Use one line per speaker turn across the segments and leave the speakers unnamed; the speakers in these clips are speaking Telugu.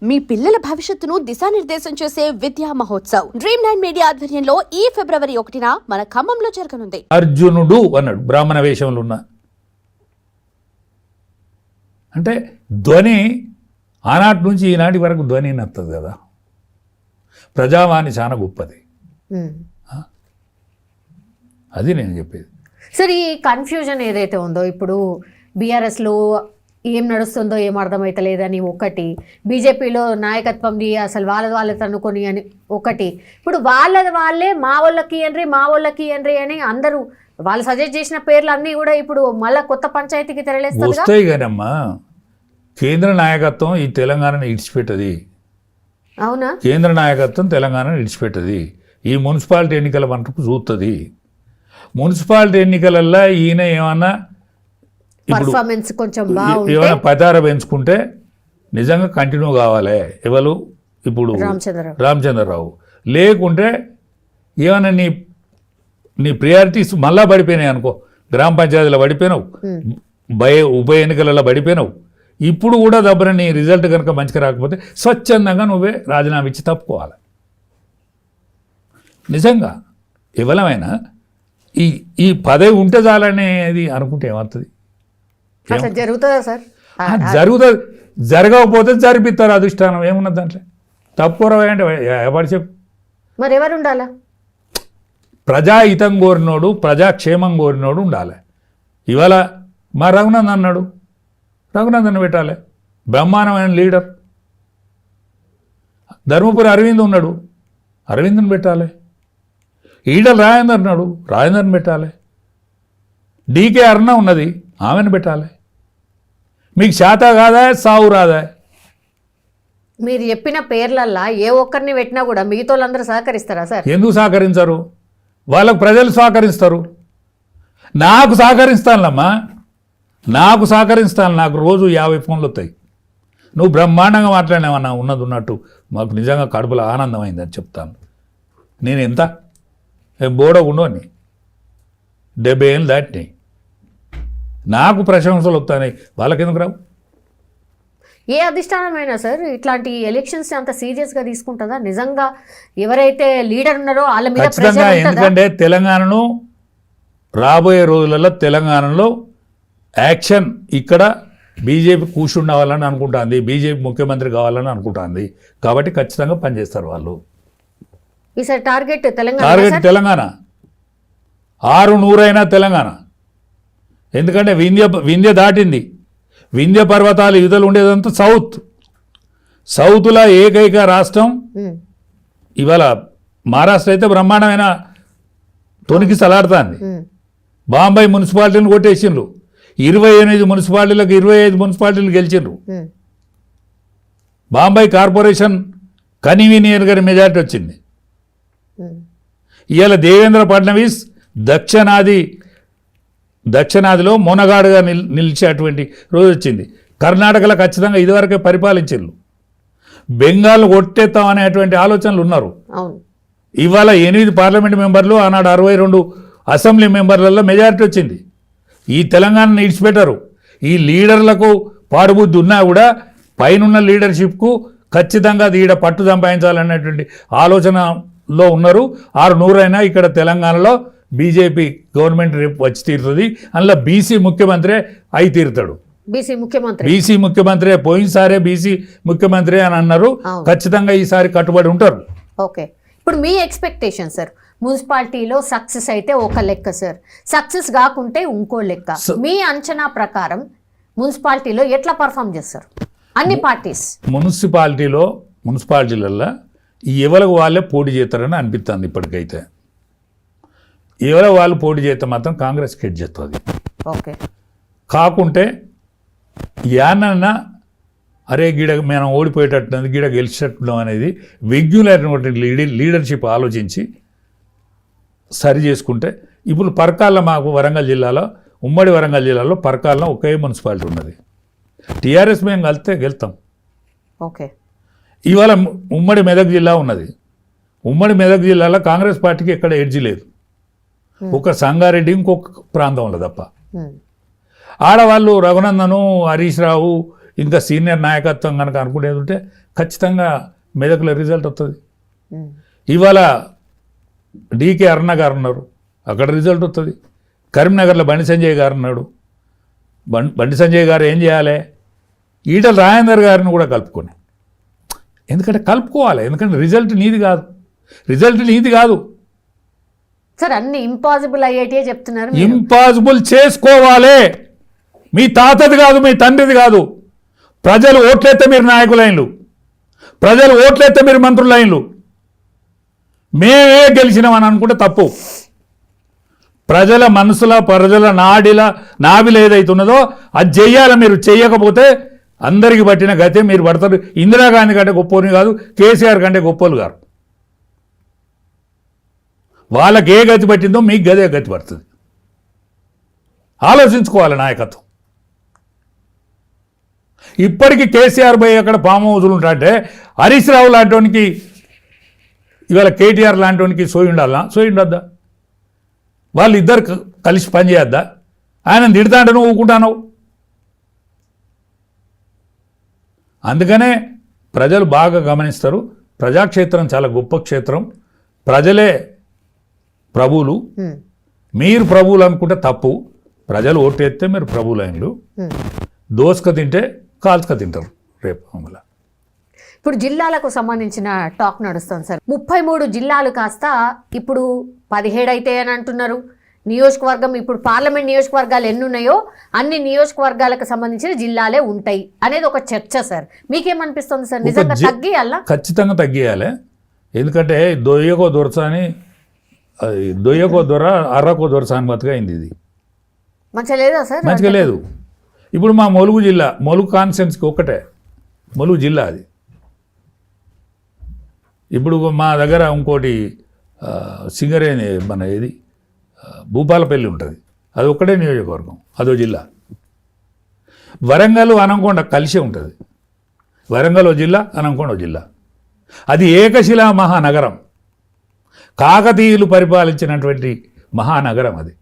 మీ పిల్లల భవిష్యత్తును దిశానిర్దేశం చేసే విద్యా మహోత్సవ్ Dream9 మీడియా ఆధ్వర్యంలో ఈ ఫిబ్రవరి 1న మన ఖమ్మంలో జరగనుంది.
అర్జునుడు అన్నాడు బ్రాహ్మణ వేషంలో ఉన్న. అంటే ధ్వని ఆనాటి నుంచి ఈనాటి వరకు ధ్వని నత్తది కదా. ప్రజావాణి చాలా గొప్పది. అది నేను చెప్పేది.
సార్, ఈ కన్ఫ్యూజన్ ఏదైతే ఉందో ఇప్పుడు బీఆర్ఎస్లో ఏం నడుస్తుందో ఏం అర్థమవుతలేదని ఒకటి, బీజేపీలో నాయకత్వంది అసలు వాళ్ళే తన్నుకొని అని ఒకటి, ఇప్పుడు వాళ్ళే మా వాళ్ళకి ఎండ్రి అని అందరూ వాళ్ళు సజెస్ట్ చేసిన పేర్లు అన్నీ కూడా ఇప్పుడు మళ్ళీ కొత్త పంచాయతీకి తెరలేస్తాయి.
వస్తాయి కానమ్మా, కేంద్ర నాయకత్వం ఈ తెలంగాణను ఇడిచిపెట్టది.
అవునా? కేంద్ర నాయకత్వం తెలంగాణను ఇడిచిపెట్టది.
ఈ మున్సిపాలిటీ ఎన్నికల మటుకు చూస్తుంది. మున్సిపాలిటీ ఎన్నికలల్లో ఈయన ఏమన్నా
పర్ఫార్మెన్స్ కొంచెం
ఏమైనా పతార పెంచుకుంటే నిజంగా కంటిన్యూ కావాలి. ఎవరు ఇప్పుడు రామచంద్రరావు. లేకుంటే ఏమైనా నీ ప్రియారిటీస్ మళ్ళా పడిపోయినాయి అనుకో, గ్రామ పంచాయతీలో పడిపోయినావు, ఉప ఎన్నికలలో పడిపోయినావు, ఇప్పుడు కూడా దబ్బర నీ రిజల్ట్ కనుక మంచిగా రాకపోతే స్వచ్ఛందంగా నువ్వే రాజీనామా ఇచ్చి తప్పుకోవాలి. నిజంగా ఎవరమైనా ఈ పదవి ఉంటే చాలనేది అనుకుంటే ఏమవుతుంది?
జరుగుతుందా సార్?
జరుగుతుంది. జరగకపోతే జరిపిస్తారు అధిష్టానం. ఏమున్నది దాంట్లో? తప్పుకోరవా అంటే ఎవరు చెప్పు.
మరి ఎవరు ఉండాలా?
ప్రజాహితం కోరినోడు, ప్రజాక్షేమం కోరినోడు ఉండాలి. ఇవాళ మా రఘునందన్ అన్నాడు, రఘునందన్ పెట్టాలి, బ్రహ్మాండమైన లీడర్. ధర్మపురి అరవింద్ ఉన్నాడు, అరవింద్ని పెట్టాలి. ఈడల్ రాజేందర్ అన్నాడు, రాజేందర్ని పెట్టాలి. డీకే అరుణ ఉన్నది, ఆమెను పెట్టాలి. మీకు శాత కాదా, సావు రాదా?
మీరు చెప్పిన పేర్లల్లా ఏ ఒక్కరిని పెట్టినా కూడా మిగతా వాళ్ళందరూ సహకరిస్తారా సార్?
ఎందుకు సహకరించరు? వాళ్ళకు ప్రజలు సహకరిస్తారు. నాకు సహకరిస్తానులమ్మా, నాకు సహకరిస్తాను. నాకు రోజు 50 ఫోన్లు వస్తాయి. నువ్వు బ్రహ్మాండంగా మాట్లాడినావన్నా, ఉన్నది ఉన్నట్టు మాకు నిజంగా కడుపులో ఆనందమైందని చెప్తాను. నేను ఎంత బోడగుండోని 70 ఏళ్ళు దాటినాయి. నాకు ప్రశంసలు వస్తాయి, వాళ్ళకెందుకు రావు?
ఏ అధిష్టానమైనా సార్ ఇట్లాంటి ఎలక్షన్స్ అంత సీరియస్గా తీసుకుంటుందా? నిజంగా ఎవరైతే లీడర్ ఉన్నారో వాళ్ళ మీద
ఖచ్చితంగా. ఎందుకంటే తెలంగాణను రాబోయే రోజులలో తెలంగాణలో యాక్షన్ ఇక్కడ బీజేపీ కూర్చుండవాలని అనుకుంటుంది, బీజేపీ ముఖ్యమంత్రి కావాలని అనుకుంటుంది. కాబట్టి ఖచ్చితంగా పనిచేస్తారు వాళ్ళు.
ఈసారి టార్గెట్ తెలంగాణ,
600 తెలంగాణ. ఎందుకంటే వింధ్య దాటింది. వింధ్య పర్వతాలు యువతలు ఉండేదంతా సౌత్లో ఏకైక రాష్ట్రం ఇవాళ మహారాష్ట్ర అయితే బ్రహ్మాండమైన తొనికి సలాడుతుంది. బాంబే మున్సిపాలిటీని కొట్టేసిండ్రు. 28 మున్సిపాలిటీలకు 25 మున్సిపాలిటీలు గెలిచిండ్రు. బాంబే కార్పొరేషన్ కన్వీనియర్ గారి మెజార్టీ వచ్చింది. ఇవాళ దేవేంద్ర ఫడ్నవీస్ దక్షిణాదిలో మొనగాడుగా నిలిచేటువంటి రోజు వచ్చింది. కర్ణాటకలో ఖచ్చితంగా ఇదివరకే పరిపాలించారు. బెంగాల్ కొట్టేస్తాం అనేటువంటి ఆలోచనలు ఉన్నారు. ఇవాళ 8 పార్లమెంట్ మెంబర్లు, ఆనాడు 62 అసెంబ్లీ మెంబర్లలో మెజారిటీ వచ్చింది. ఈ తెలంగాణను ఇడిచిపెట్టారు. ఈ లీడర్లకు పాడుబుద్ధి ఉన్నా కూడా పైనున్న లీడర్షిప్కు ఖచ్చితంగా ఈడ పట్టు సంపాదించాలనేటువంటి ఆలోచనలో ఉన్నారు. 600 ఇక్కడ తెలంగాణలో బీజేపీ గవర్నమెంట్ రేపు వచ్చి తీరుతుంది. అందులో బీసీ ముఖ్యమంత్రి అయి తీరుతాడు. బీసీ ముఖ్యమంత్రి పోయినసారే బీసీ ముఖ్యమంత్రి అని అన్నారు. ఖచ్చితంగా ఈసారి కట్టుబడి ఉంటారు.
ఓకే, ఇప్పుడు మీ ఎక్స్పెక్టేషన్ సార్, మున్సిపాలిటీలో సక్సెస్ అయితే ఒక లెక్క సార్, సక్సెస్ కాకుంటే ఇంకో లెక్క. మీ అంచనా ప్రకారం మున్సిపాలిటీలో ఎట్లా పర్ఫామ్ చేస్తారు అన్ని పార్టీస్?
మున్సిపాలిటీలలో ఎవరికి వాళ్ళే పోటీ చేస్తారని అనిపిస్తుంది ఇప్పటికైతే. ఎవరో వాళ్ళు పోటీ చేస్తే మాత్రం కాంగ్రెస్ కెట్ చేస్తుంది.
ఓకే,
కాకుంటే యానన్నా అరే గిడ మనం ఓడిపోయేటట్టున్నది, గిడ గెలిచేటట్టున్నాం అనేది విజ్ఞులైనటువంటి లీడర్షిప్ ఆలోచించి సరి చేసుకుంటే. ఇప్పుడు పరకాల మాకు వరంగల్ జిల్లాలో, ఉమ్మడి వరంగల్ జిల్లాలో పరకాలలో ఒకే మున్సిపాలిటీ ఉన్నది. టీఆర్ఎస్ మేము కలిస్తే గెలుస్తాం.
ఓకే,
ఇవాళ ఉమ్మడి మెదక్ జిల్లా ఉన్నది. ఉమ్మడి మెదక్ జిల్లాలో కాంగ్రెస్ పార్టీకి ఎక్కడ ఎడ్జి లేదు. ఒక సంగారెడ్డి ఇంకొక ప్రాంతంలో తప్ప. ఆడవాళ్ళు రఘునందను, హరీష్ రావు ఇంకా సీనియర్ నాయకత్వం కనుక అనుకునేది ఉంటే ఖచ్చితంగా మెదకులో రిజల్ట్ వస్తుంది. ఇవాళ డీకే అరుణ గారు ఉన్నారు, అక్కడ రిజల్ట్ వస్తుంది. కరీంనగర్లో బండి సంజయ్ గారు ఉన్నాడు. బండి సంజయ్ గారు ఏం చేయాలి, ఈటల రాజేందర్ గారిని కూడా కలుపుకొని, ఎందుకంటే కలుపుకోవాలి, ఎందుకంటే రిజల్ట్ నీది కాదు
సార్. అన్ని ఇంపాసిబుల్ అయ్యేటే చెప్తున్నారు.
ఇంపాసిబుల్ చేసుకోవాలి. మీ తాతది కాదు, మీ తండ్రిది కాదు. ప్రజలు ఓట్లయితే మీరు నాయకులైన్లు, ప్రజలు ఓట్లయితే మీరు మంత్రులైన్లు. మేమే గెలిచినామని అనుకుంటే తప్పు. ప్రజల మనసుల, ప్రజల నాభిలో ఏదైతే ఉన్నదో అది చెయ్యాలి. మీరు చెయ్యకపోతే అందరికి పట్టిన గతే మీరు పడతారు. ఇందిరాగాంధీ కంటే గొప్పని కాదు, కేసీఆర్ కంటే గొప్పలు గారు. వాళ్ళకి ఏ గతి పట్టిందో మీకు గదే గతి పడుతుంది. ఆలోచించుకోవాలి నాయకత్వం. ఇప్పటికీ కేసీఆర్ పోయి అక్కడ ఫామ్ హౌజులు ఉంటాయంటే హరీష్ రావు లాంటి ఇవాళ కేటీఆర్ లాంటి సోయి ఉండద్దా? వాళ్ళు ఇద్దరు కలిసి పనిచేయద్దా? ఆయన తిడతా అంటే నువ్వు ఊకుంటాను. అందుకనే ప్రజలు బాగా గమనిస్తారు. ప్రజాక్షేత్రం చాలా గొప్ప క్షేత్రం. ప్రజలే ప్రభువులు. మీరు ప్రభువులు అనుకుంటే తప్పు. ప్రజలు ఓటు వేస్తే మీరు ప్రభువులైనలు. దోసుక తింటే కాల్చుక తింటారు రేపు. అమల
ఇప్పుడు జిల్లాలకు సంబంధించిన టాక్ నడుస్తుంది సార్. 33 జిల్లాలు కాస్త ఇప్పుడు 17 అయితే అని అంటున్నారు. నియోజకవర్గం ఇప్పుడు పార్లమెంట్ నియోజకవర్గాలు ఎన్ని ఉన్నాయో అన్ని నియోజకవర్గాలకు సంబంధించిన జిల్లాలే ఉంటాయి అనేది ఒక చర్చ సార్. మీకేమనిపిస్తుంది సార్? నిజంగా తగ్గియాలా?
ఖచ్చితంగా తగ్గియాలి. ఎందుకంటే దొయ్యకో దొర అర్రకో దొరసాని బతుగా అయింది. ఇది
మంచిగా లేదా సార్?
మంచిగా లేదు. ఇప్పుడు మా ములుగు జిల్లా, ములుగు కాన్స్టిట్యున్సీకి ఒక్కటే ములుగు జిల్లా అది. ఇప్పుడు మా దగ్గర ఇంకోటి సింగరేణి మన ఏది భూపాలపల్లి ఉంటుంది, అది ఒక్కటే నియోజకవర్గం, అదో జిల్లా. వరంగల్ హన్మకొండ కలిసే ఉంటుంది. వరంగల్ ఓ జిల్లా, హన్మకొండ ఓ జిల్లా. అది ఏకశిలా మహానగరం. కాకతీయులు పరిపాలించినటువంటి మహానగరం అది.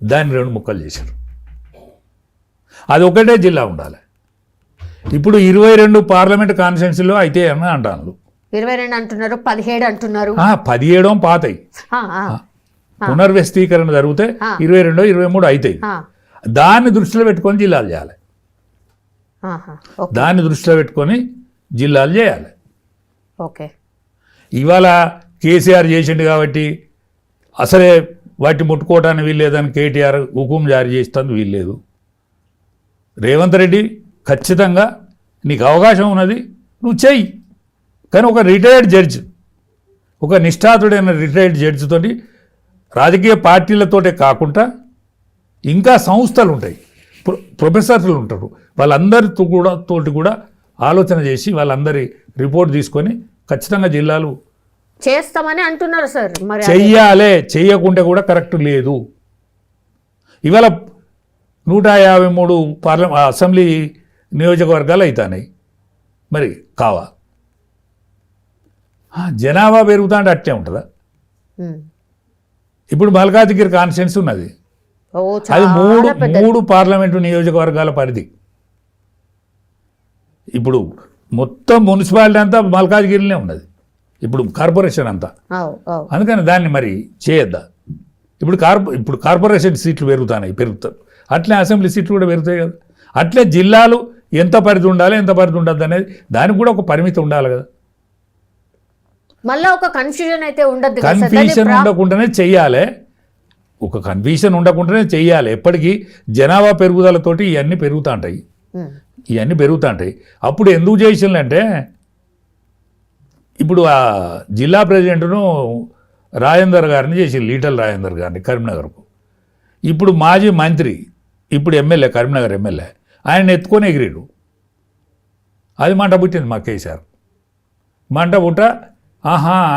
దాన్ని 2 ముక్కలు చేశారు. అది ఒకటే జిల్లా ఉండాలి. ఇప్పుడు 22 పార్లమెంట్ కాన్స్టిట్యున్సీలో అయితే అని అంటాను.
22 అంటున్నారు, 17 అంటున్నారు.
17 పాతాయి, పునర్వ్యవస్థీకరణ జరిగితే 22, 23 అవుతాయి. దాన్ని దృష్టిలో పెట్టుకొని జిల్లాలు చేయాలి. దాన్ని దృష్టిలో పెట్టుకొని జిల్లాలు చేయాలి.
ఓకే.
ఇవాళ కేసీఆర్ చేసిండు కాబట్టి అసలే వాటి ముట్టుకోవటానికి వీల్లేదని కేటీఆర్ హుకుం జారీ చేస్తుంది, వీల్లేదు. రేవంత్ రెడ్డి ఖచ్చితంగా నీకు అవకాశం ఉన్నది, నువ్వు చెయ్యి. కానీ ఒక రిటైర్డ్ జడ్జి, ఒక నిష్ఠాతుడైన రిటైర్డ్ జడ్జితో, రాజకీయ పార్టీలతోటే కాకుండా ఇంకా సంస్థలు ఉంటాయి, ప్రొఫెసర్లు ఉంటారు, వాళ్ళందరితో కూడా ఆలోచన చేసి వాళ్ళందరి రిపోర్ట్ తీసుకొని ఖచ్చితంగా జిల్లాలు
చేస్తామని అంటున్నారు సార్. మరి
చెయ్యాలే, చెయ్యకుంటే కూడా కరెక్ట్ లేదు. ఇవాళ 153 అసెంబ్లీ నియోజకవర్గాలు అవుతాయి. మరి కావా? జనాభా పెరుగుతా అంటే అట్టే ఉంటుందా? ఇప్పుడు మల్కాజిగిరి కాన్స్టిట్యున్సీ ఉన్నది, అది 3 పార్లమెంటు నియోజకవర్గాల పరిధి. ఇప్పుడు మొత్తం మున్సిపాలిటీ అంతా మల్కాజిగిరిలో ఉన్నది, ఇప్పుడు కార్పొరేషన్ అంతా. అందుకని దాన్ని మరి చేయొద్దా? ఇప్పుడు కార్పొరేషన్ సీట్లు పెరుగుతాయి, అట్లే అసెంబ్లీ సీట్లు కూడా పెరుగుతాయి కదా. అట్లే జిల్లాలు ఎంత పరిధి ఉండాలి, ఎంత పరిధి ఉండద్దు అనేది దానికి కూడా ఒక పరిమితి ఉండాలి కదా.
మళ్ళీ ఒక కన్ఫ్యూజన్ అయితే ఉండదు.
కన్ఫ్యూజన్ ఉండకుండానే చెయ్యాలి. ఒక కన్ఫ్యూజన్ ఉండకుండానే చెయ్యాలి. ఎప్పటికీ జనాభా పెరుగుదలతోటి ఇవన్నీ పెరుగుతూ ఉంటాయి. అప్పుడు ఎందుకు చేసిందంటే, ఇప్పుడు ఆ జిల్లా ప్రెసిడెంట్ను రాజేందర్ గారిని చేసి, ఈటల రాజేందర్ గారిని కరీంనగర్కు. ఇప్పుడు మాజీ మంత్రి, ఇప్పుడు ఎమ్మెల్యే, కరీంనగర్ ఎమ్మెల్యే, ఆయన ఎత్తుకొని ఎగిరాడు. అది మంట పుట్టింది మా కేసీఆర్. మంట పుట్ట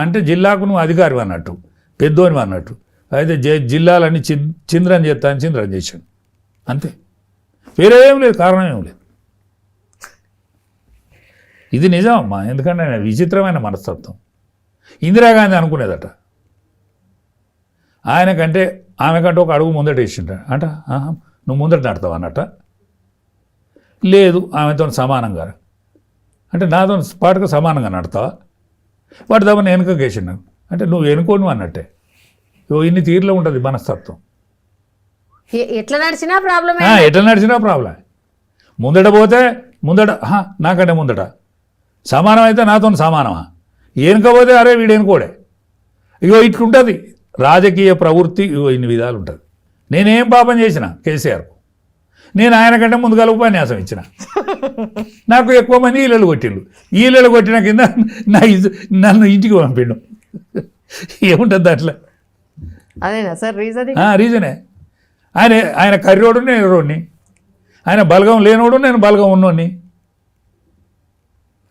అంటే జిల్లాకు నువ్వు అధికారి అన్నట్టు, పెద్దోని అన్నట్టు. అయితే జిల్లాలన్నీ చింద్రం చేశాడు అంతే, వేరే ఏం లేదు, కారణం ఏం లేదు. ఇది నిజమమ్మా. ఎందుకంటే విచిత్రమైన మనస్తత్వం. ఇందిరాగాంధీ అనుకునేదట, ఆమెకంటే ఒక అడుగు ముందట వేసిండ అంట, నువ్వు ముందట నడతావు అన్నట్ట. లేదు ఆమెతో సమానంగా అంటే నాతో పాటుగా సమానంగా నడతావా వాడు దమ్మని వెనుకకేసిండు అంటే నువ్వు ఎనుకోను అన్నట్టే ఇన్ని తీరులో ఉంటుంది మనస్తత్వం.
ఎట్లా నడిచినా ప్రాబ్లమే.
ఎట్లా నడిచినా ప్రాబ్లం. ముందట పోతే ముందట నాకంటే ముందట సమానం అయితే నాతో సమానమా, ఏనుకపోతే అరే వీడు ఎనుకోడే. ఇగో ఇట్లుంటుంది రాజకీయ ప్రవృత్తి. ఇగో ఇన్ని విధాలు ఉంటుంది. నేనేం పాపం చేసిన కేసీఆర్కు, నేను ఆయన కంటే ముందుగా ఉపన్యాసం ఇచ్చిన, నాకు ఎక్కువ మంది ఈలలు కొట్టిండు. ఈలలు కొట్టిన కింద నన్ను ఇంటికి పంపిండు. ఏముంటుంది అట్లా?
అదేనా సార్ రీజన్?
రీజనే. ఆయన కర్రోడు నేను ఎర్రోడిని, ఆయన బలగం లేనోడు నేను బలగం ఉన్నోడిని,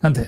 అంతే.